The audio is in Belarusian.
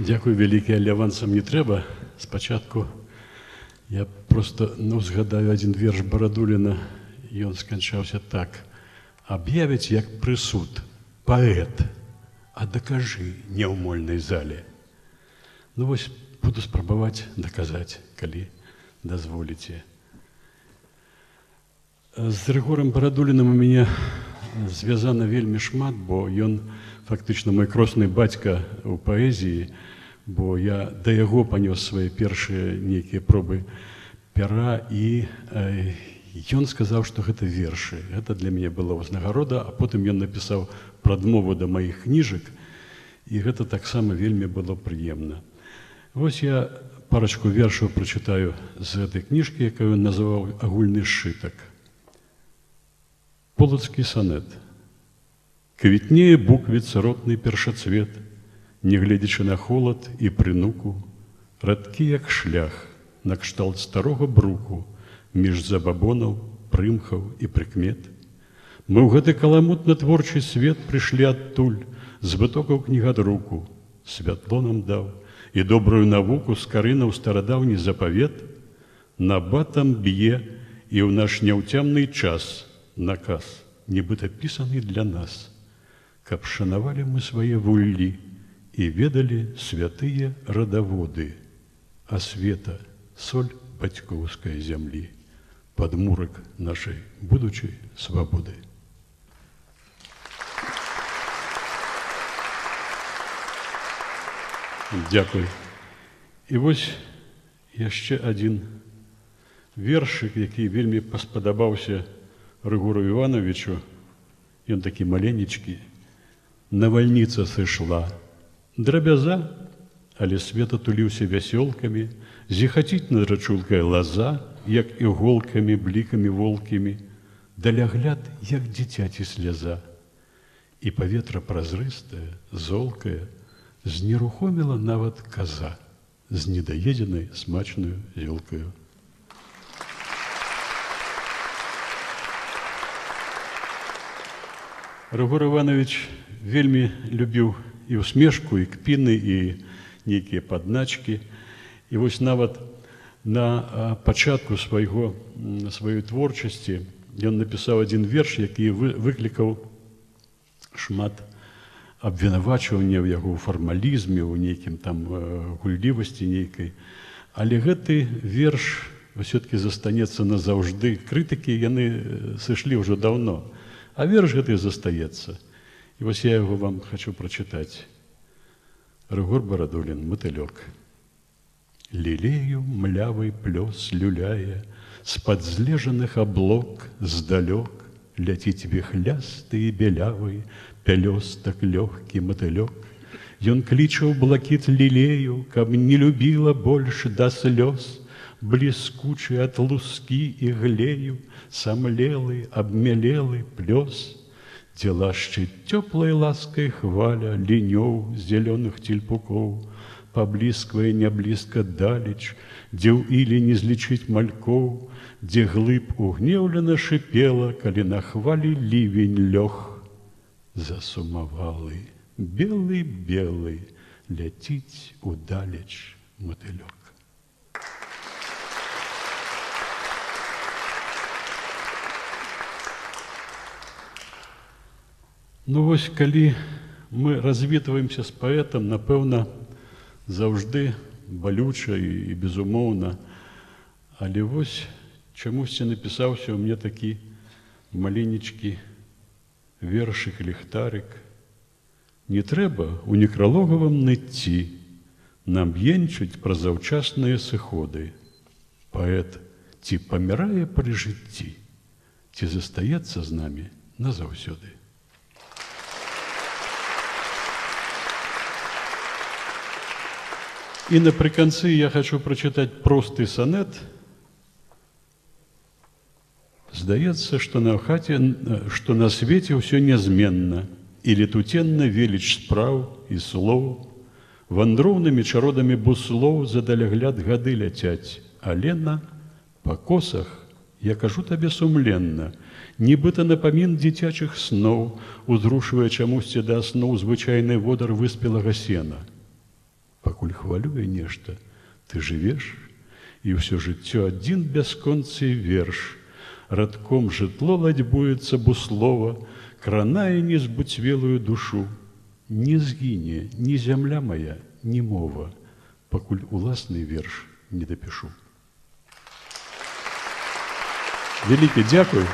Дякую вялікі, але авансам не трэба. Спачатку я просто згадаю адзін верш Барадуліна, і ён сканчаўся так. Аб'явіць, як прысуд, паэт, а дакажы не ў мольнай зале. Ну вось, буду спрабаваць даказаць, калі дазволіце. З Рыгорам Барадулінам у мяне звязана вельмі шмат, бо ён фактычна мой кросны бацька ў паэзіі, бо я да яго панёс свае першыя нейкія пробы пера, і ён сказаў, што гэта вершы. Гэта для мяне была ўзнагарода, а потым ён напісаў прадмову да маіх кніжак, і гэта таксама вельмі было прыемна. Вось я парачку вершаў прачытаю з гэтай кніжкі, якую ён называў «Агульны сшытак». Полацкі сонет. Квітнее буквіц ротны першацвет, нягледзячы на холад і прынуку, радкі, як шлях, накшталт старога бруку, між забабонаў, прымхаў і прыкмет. Мы ў гэты каламутны творчы свет прыйшлі адтуль, з вытокаў кнігадруку, святло нам даў, і добрую навуку скарынаў старадаўні запавет, набатам б'е і ў наш няўцямны час наказ, нібыта пісаны для нас, каб шанавалі мы свае вуллі і ведалі святыя радаводы, а света соль бацькоўскай зямлі, падмурак нашай будучай свабоды. Дякую. І вось яшчэ адзін вершык, які вельмі спадабаўся Рыгору Івановичу. Ён такі маленечкі. Навальніца сышла. Драбяза, але свет атуліўся вясёлкамі, зіхаціць над рачулкай лаза, як іголкамі, блікамі волкімі, далягляд, як дзіцяці сляза. І паветра празрыстае, золкае, знерухоміла нават каза з недаедзенай смачнаю зёлкаю. Рыгор Іванович вельмі любіў і усмешку, і кпіны, і нейкія падначкі. І вось нават на пачатку сваёй творчасці ён напісаў адзін верш, які выклікаў шмат абвінавачвання ў яго ў фармалізме, ў нейкім там гуллівасці нейкай. Але гэты верш ўсё-такі застанецца назаўжды. Крытыкі яны сышлі ўжо даўно, а верш гэты застаецца. І вось я яго вам хачу прачытаць. Рыгор Барадулін, «Матылёк». Лілею млявый плёс люляе, з-пад злежаных аблок здалёк ляціць віхлясты і бялявы пялёстак лёгкі матылёк. Ён кліча ў блакіт лілею, каб не любіла больш да слёз, бліскучы ад лускі і глею, самлелы, абмялелы плёс, дзе лашчыць цёплай ласкай хваля лінёў зялёных цельпукоў, паблісквае няблізка далеч, дзе ў ілі не злічыць малькоў, дзе глыб угнеўлена шыпела, калі на хвалі лівень лёг. Засумавалы, белы-белы, ляціць удалеч матылёк. Ну вось, калі мы развітваемся з паэтам, напэўна, заўжды балюча і безумоўна. Але вось чамусьці напісаўся ў мне такі маленечкі вершык, ліхтарык. Не трэба у некралогавым ныцці нам енчыць пра заўчасныя сыходы. Паэт ці памірае пры жыцці, ці застаецца з намі назаўсёды. І напрыканцы я хачу прачытаць просты санет. Здаецца, што на свеце ўсё нязменна, і летуценна веліч спраў і слоў, вандроўнымі чародамі буслоў за далягляд гады ляцяць, але на пакосах, я кажу табе сумленна, нібыта напамін дзіцячых сноў, узрушвае чамусьці да асноў звычайны водар выспелага сена. пакуль хвалюе нешта, ты жывеш, і ўсё жыццё адзін бясконцы верш. Радком жытло ладьбуецца буслова, кранае незбуцвелую душу. Не згіне ні зямля моя, ні мова, пакуль уласны верш не дапішу. Вялікі дзякуй.